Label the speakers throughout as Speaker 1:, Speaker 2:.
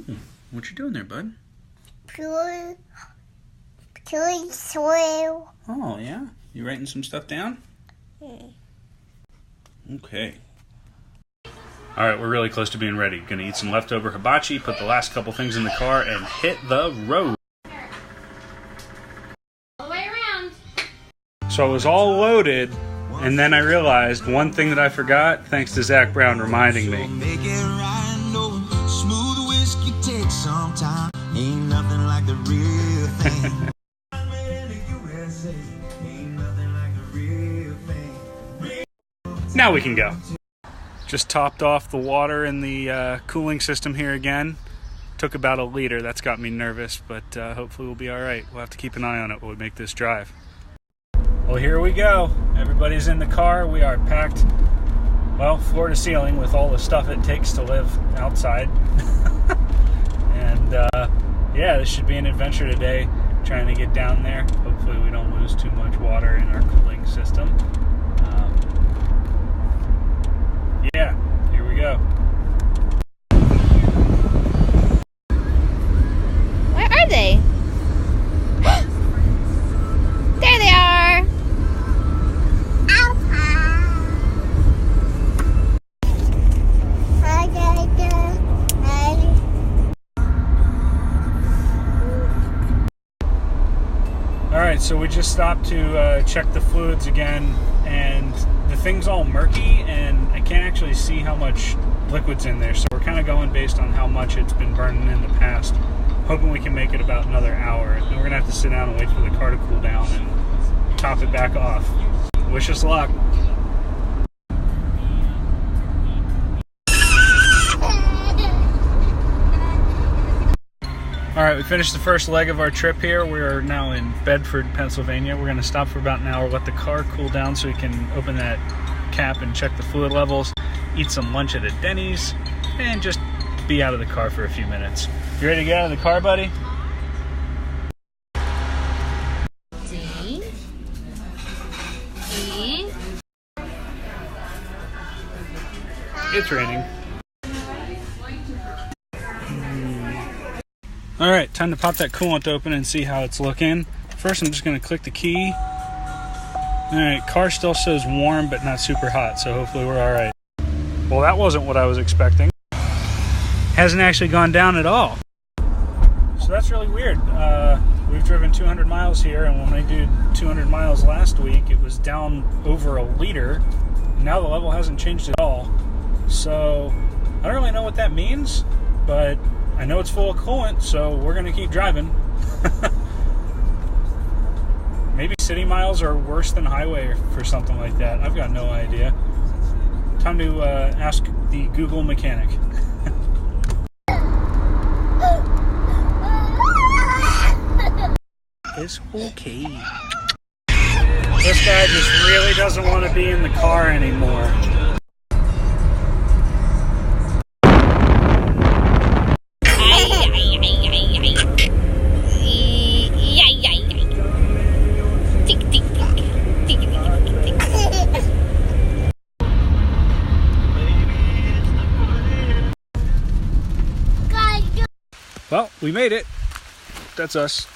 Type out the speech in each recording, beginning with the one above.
Speaker 1: Ooh, what you doing there, bud?
Speaker 2: Pure soil.
Speaker 1: Oh, yeah? You writing some stuff down? Okay. Alright, we're really close to being ready. Gonna eat some leftover hibachi, put the last couple things in the car, and hit the road.
Speaker 3: All the way around.
Speaker 1: So I was all loaded, and then I realized one thing that I forgot, thanks to Zach Brown reminding me.
Speaker 4: Make it right, no smooth whiskey takes some time. Ain't nothing like the real thing.
Speaker 1: Now we can go. Just topped off the water in the cooling system here again. Took about a liter. That's got me nervous, but hopefully we'll be all right. We'll have to keep an eye on it while we make this drive. Well, here we go. Everybody's in the car. We are packed, well, floor to ceiling with all the stuff it takes to live outside. And yeah, this should be an adventure today, trying to get down there. Hopefully we don't lose too much water in our cooling system. Yeah, here we go.
Speaker 3: Where are they? There they are.
Speaker 1: Alright, so we just stopped to check the fluids again, and the thing's all murky, and I can't actually see how much liquid's in there, so we're kind of going based on how much it's been burning in the past, hoping we can make it about another hour, and then we're going to have to sit down and wait for the car to cool down and top it back off. Wish us luck. Alright, we finished the first leg of our trip here. We are now in Bedford, Pennsylvania. We're going to stop for about an hour, let the car cool down so we can open that cap and check the fluid levels, eat some lunch at a Denny's, and just be out of the car for a few minutes. You ready to get out of the car, buddy? It's raining. Alright, time to pop that coolant open and see how it's looking. First, I'm just going to click the key. Alright, car still says warm, but not super hot, so hopefully we're alright. Well, that wasn't what I was expecting. Hasn't actually gone down at all. So that's really weird. We've driven 200 miles here, and when I did 200 miles last week, it was down over a liter. Now the level hasn't changed at all. So, I don't really know what that means, but I know it's full of coolant, so we're going to keep driving. Maybe city miles are worse than highway for something like that. I've got no idea. Time to ask the Google mechanic. It's okay. This guy just really doesn't want to be in the car anymore. Well, we made it. That's us.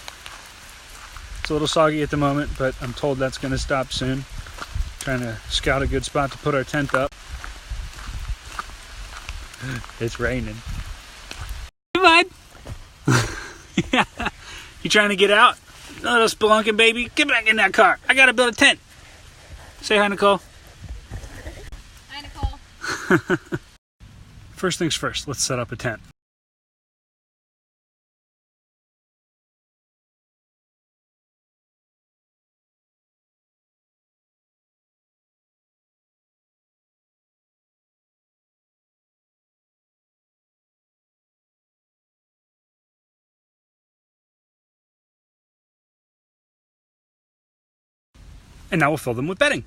Speaker 1: It's a little soggy at the moment, but I'm told that's going to stop soon. Trying to scout a good spot to put our tent up. It's raining. Hey, bud. Yeah. You trying to get out? Little spelunking baby. Get back in that car. I got to build a tent. Say hi, Nicole.
Speaker 3: Hi, Nicole.
Speaker 1: First things first, let's set up a tent. And now we'll fill them with bedding.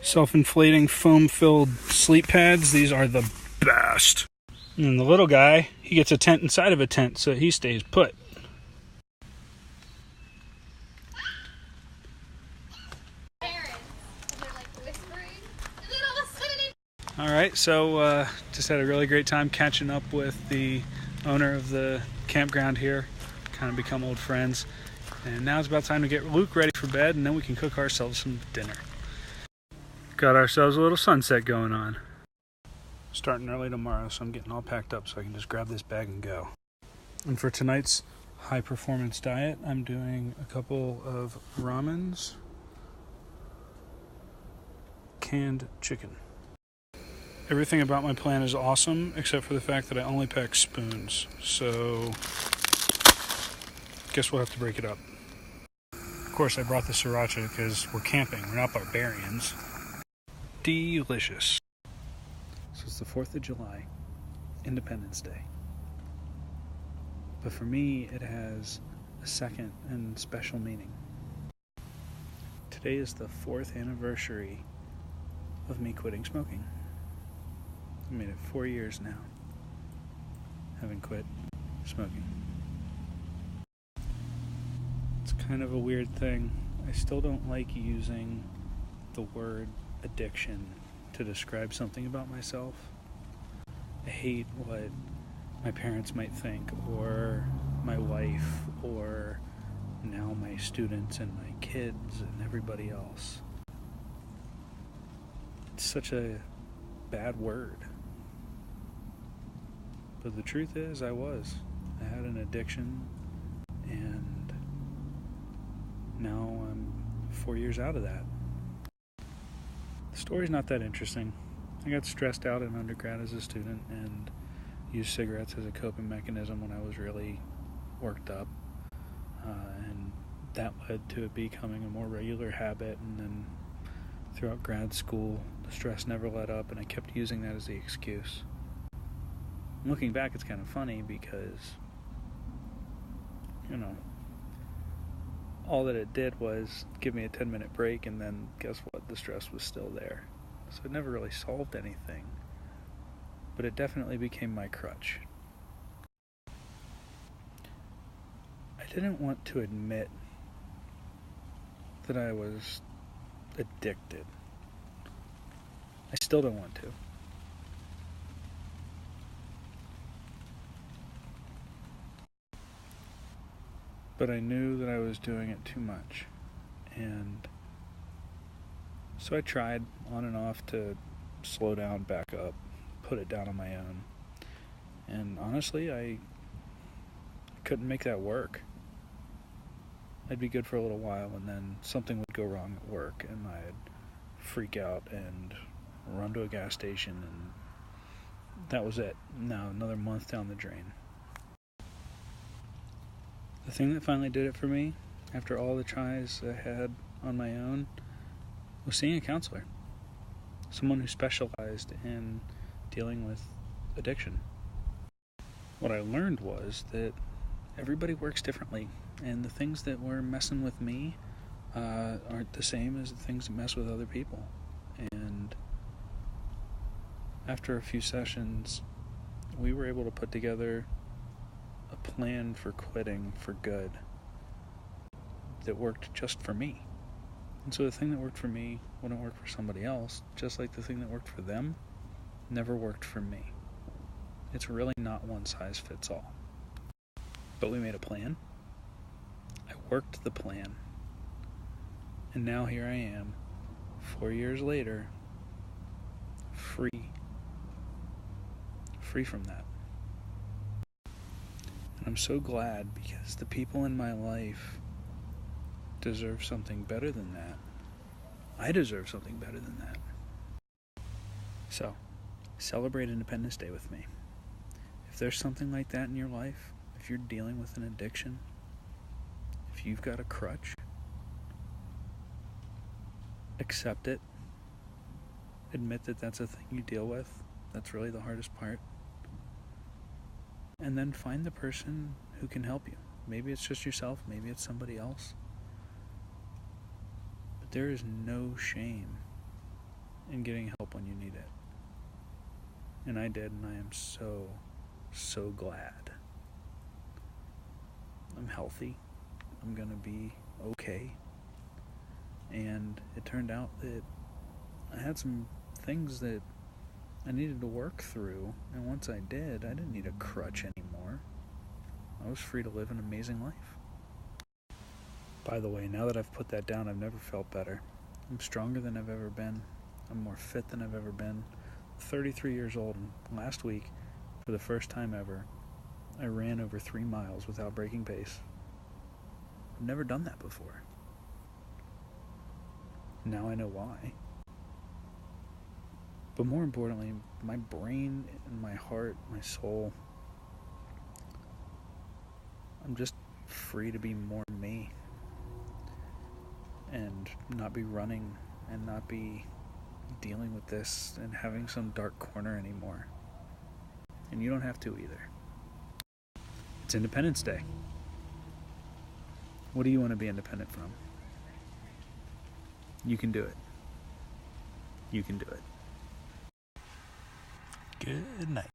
Speaker 1: Self-inflating foam-filled sleep pads. These are the best. And the little guy, he gets a tent inside of a tent, so he stays put. Alright, so just had a really great time catching up with the owner of the campground here. Kind of become old friends. And now it's about time to get Luke ready for bed, and then we can cook ourselves some dinner. Got ourselves a little sunset going on. Starting early tomorrow, so I'm getting all packed up so I can just grab this bag and go. And for tonight's high performance diet, I'm doing a couple of ramens, canned chicken. Everything about my plan is awesome, except for the fact that I only pack spoons. So, guess we'll have to break it up. Of course, I brought the sriracha because we're camping. We're not barbarians. Delicious. So it's the 4th of July, Independence Day. But for me, it has a second and special meaning. Today is the 4th anniversary of me quitting smoking. I made it 4 years now, having quit smoking. It's kind of a weird thing. I still don't like using the word addiction to describe something about myself. I hate what my parents might think, or my wife, or now my students and my kids and everybody else. It's such a bad word. But the truth is, I had an addiction, and now I'm 4 years out of that. The story's not that interesting. I got stressed out in undergrad as a student and used cigarettes as a coping mechanism when I was really worked up. And that led to it becoming a more regular habit, and then throughout grad school, the stress never let up, and I kept using that as the excuse. Looking back, it's kind of funny because, all that it did was give me a 10-minute break, and then guess what? The stress was still there. So it never really solved anything, but it definitely became my crutch. I didn't want to admit that I was addicted. I still don't want to. But I knew that I was doing it too much, and so I tried on and off to slow down, back up, put it down on my own. And honestly, I couldn't make that work. I'd be good for a little while, and then something would go wrong at work, and I'd freak out and run to a gas station, and that was it. Now another month down the drain. The thing that finally did it for me, after all the tries I had on my own, was seeing a counselor. Someone who specialized in dealing with addiction. What I learned was that everybody works differently, and the things that were messing with me aren't the same as the things that mess with other people. And after a few sessions, we were able to put together a plan for quitting for good that worked just for me. And so the thing that worked for me wouldn't work for somebody else, just like the thing that worked for them never worked for me. It's really not one size fits all. But we made a plan. I worked the plan. And now here I am, 4 years later, free from that. And I'm so glad, because the people in my life deserve something better than that. I deserve something better than that. So, celebrate Independence Day with me. If there's something like that in your life, if you're dealing with an addiction, if you've got a crutch, accept it. Admit that that's a thing you deal with. That's really the hardest part. And then find the person who can help you. Maybe it's just yourself, maybe it's somebody else. But there is no shame and getting help when you need it. And I did, and I am so, so glad. I'm healthy. I'm gonna be okay. And it turned out that I had some things that I needed to work through, and once I did, I didn't need a crutch anymore. I was free to live an amazing life. By the way, now that I've put that down, I've never felt better. I'm stronger than I've ever been. I'm more fit than I've ever been. 33 years old, and last week, for the first time ever, I ran over 3 miles without breaking pace. I've never done that before. Now I know why. But more importantly, my brain and my heart, my soul, I'm just free to be more me. And not be running and not be dealing with this and having some dark corner anymore. And you don't have to either. It's Independence Day. What do you want to be independent from? You can do it. You can do it. Good night.